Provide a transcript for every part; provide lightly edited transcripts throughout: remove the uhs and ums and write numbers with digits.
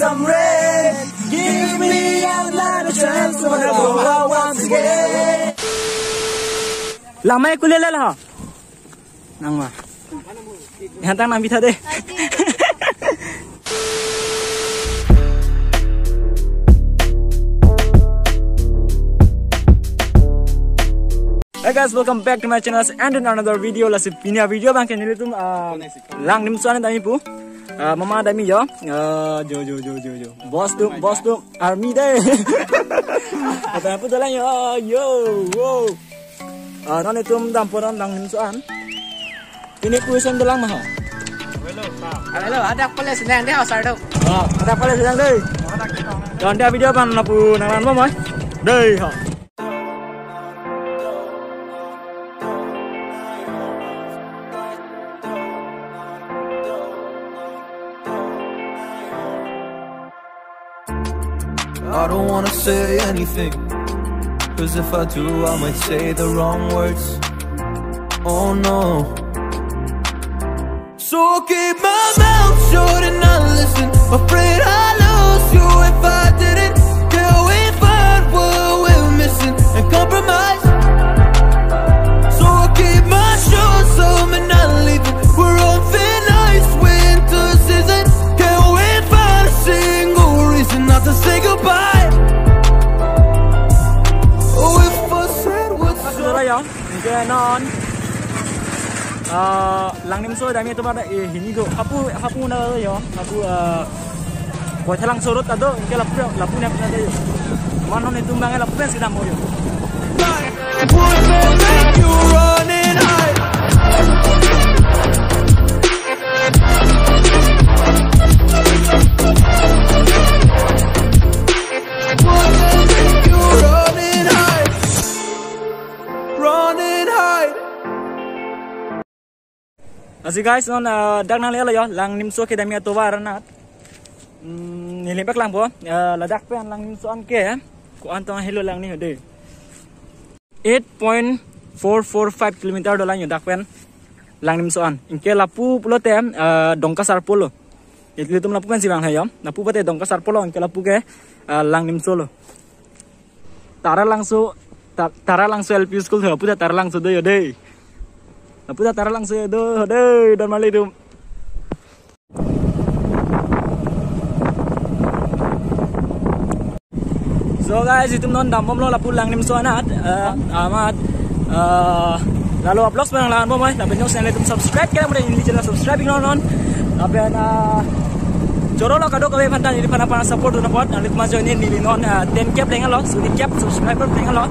some rain. Give me another chance to go out once again. Lamai kulele lah. Nang mah. Hantang nang bisa deh. Hey guys, welcome back to my channel and in another video. Let's see video bang kini tu lang nimsuan dami pu mama dami jo boss tu army deh. Apa tu dalam yo non itu dampuran lang nimsuan ini kuisan dalam mah. Hello, ada pala sedang dia asal tu. Ada pala sedang deh. Dan dia video bang napu nangan mama deh. I don't wanna say anything, cause if I do I might say the wrong words. Oh no. So I'll keep my mouth shut and not listen. Afraid I'd lose you if I didn't. Till we find what we're missing and compromise. So I'll keep my shoes on and not leaving. We're on thin ice, winter season. Can't wait for a single reason not to say goodbye. Mungkin non lang nimso dami tu pada ini tu hapu na yo hapu buat lang surut ado mungkin lapu nak ada yo mana ni tumbang lapu kan sidam yo. Asik guys, non dak nang lele yo, lang nimso ke dami atau waranat. Nilimpek lang po, ladak pe lang nimso an ke ya. Ku antong hello lang ni hode. 8.445 km dolang yo dak pen lang nimso an. Inke lapu pulo tem dongkasar pulo. Itu tum lapu kan si bang yo. Lapu pate dongkasar pulo inke lapu ke lang nimso lo. Tara langso LP school tu, puta tara langso do yo deh. Puta tara lang saya deh dan malai dum. So guys, itu non dampom lo lapu lang nimso anat amat lalu upload barang lahan mo mai tapi channel itu subscribe kaya mo din channel subscribing non tapi joro lo kado kawe pantan jadi pana support na pot alit ma join ni non 10 cap dengan lo sudi cap subscriber dengan lo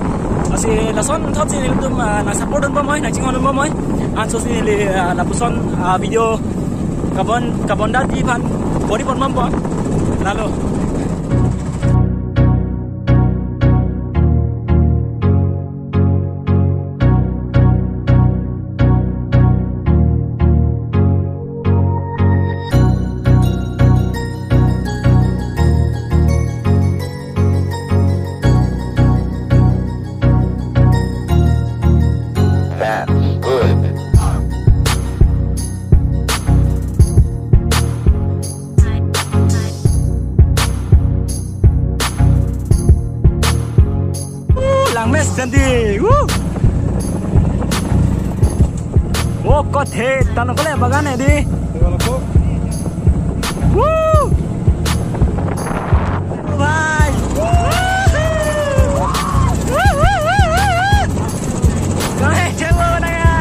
masih lason top sini itu na support don mo mai na cingon mo mai anso sini lapuson video kabon dati pan body pon mampo lalu Ganti, oh kok he, tanah kau le bagan di, bye, kau cewek naya.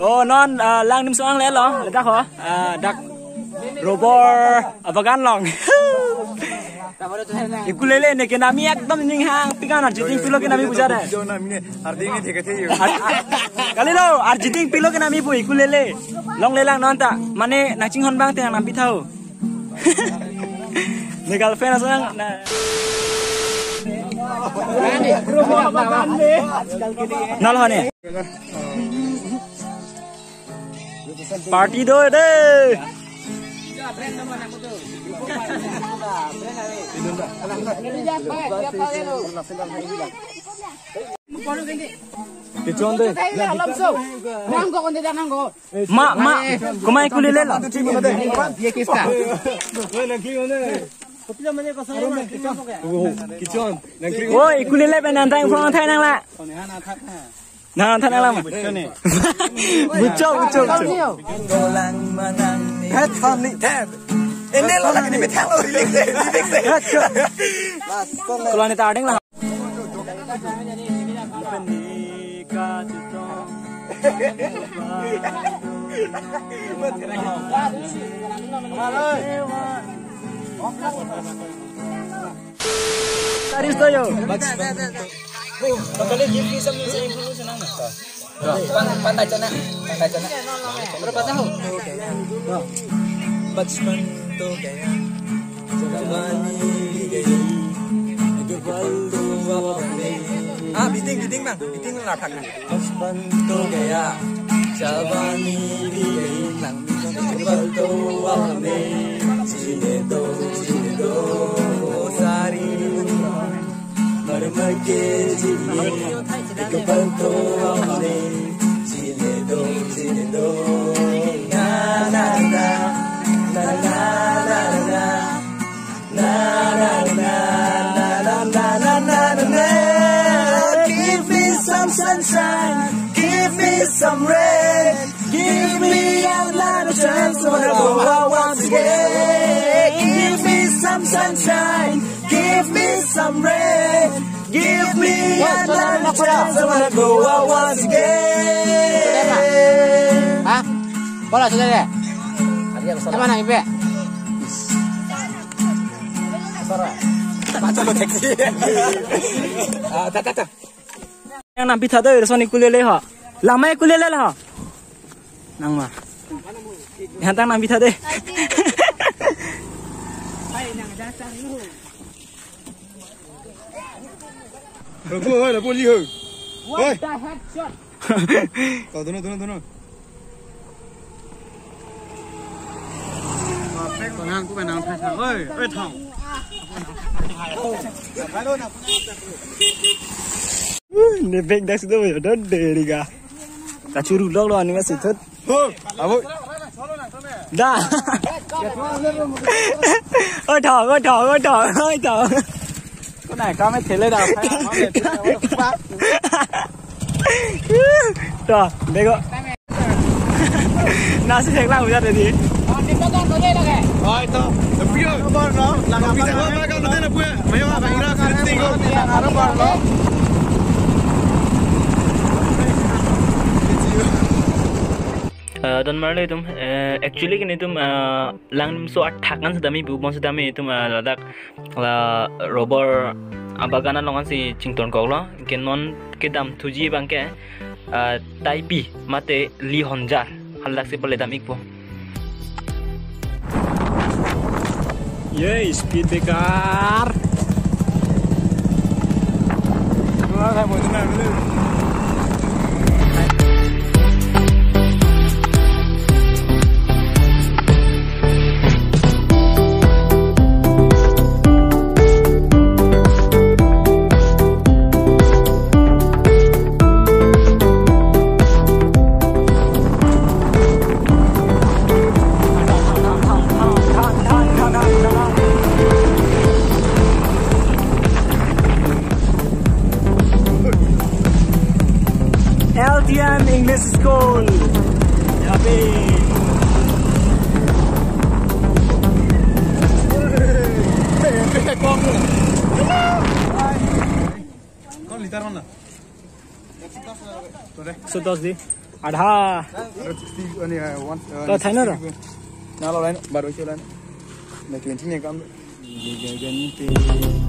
Oh non lang nim soang le lo dak ho dak robor abagan long ikulele ne ke nami ekdom ning hang pikana jiting pilo ke nami bujar hai jo nami ne arding ne theke the kali lo ar jiting pilo ke nami bu ikulele long le lang non ta mane naching hon bang te nami thau Legal fan asal na. Nol hone. Party do deh. Mak, kumai kulile lah. Oi, kulile penantang pulang thai nang lah. Nah, thai nang lah. Bucok. Golang manang ni headphone ni tab. Ini lo lagi di metal lo lilik deh. Kalau ni tarding lah. Taris to yo. Bakal give me some information ang nasta. Pantai cana. Berapa tahun? बचपन तो गया जवानी भी गई एक पल तो वापस बीटिंग bang बीटिंग ला ठक बचपन तो गया जवानी भी गई एक पल तो वापस जीने दो सारी मर के जीने एक पल तो वापस जीने दो ना ना ना La la la la la la la la la la la la. Give me some sunshine, give me some rain, give me another chance to go out once again. Give me some sunshine, give me some rain, give me another chance to go out once again. Hah? Bola sudah deh. Sama nak ibe? Macam lo taksi. Tak. Yang nampi thada irasoni kulele ha. Lama kulele lah. Nang ma. Yang tang nampi thade. Lagu liho. Oi. Kau dono. Nang ku nang thai thang. Oi thang. Ni beg dah sudah dah deriga. Tak curu log lo ni masih thut. Abu. Dah. Oi thao. Cái này có mấy thịt lên đâu. Rồi, đây cô. Nó sẽ thành làm ra để gì? Rồi, to. Tapi yo, nó làm pizza nó kan nanti nak buat. Mayo apa ira kan tinggal. Don marle tum actually kini tum lang so athakan sedami bubon sedami tum ladak la robor abagana longan si cington koglo kenon kedam tuji bangke taipi mate li honjar halak si peledam ikpo. Ye speed car. Saya mau tenang dulu. LTM English School. Yapi. Kau litar mana? Sudah sih. Ada. Ini Kau China dah. Nah, lain baru jalan. Nak 20 ni kan. Ganti.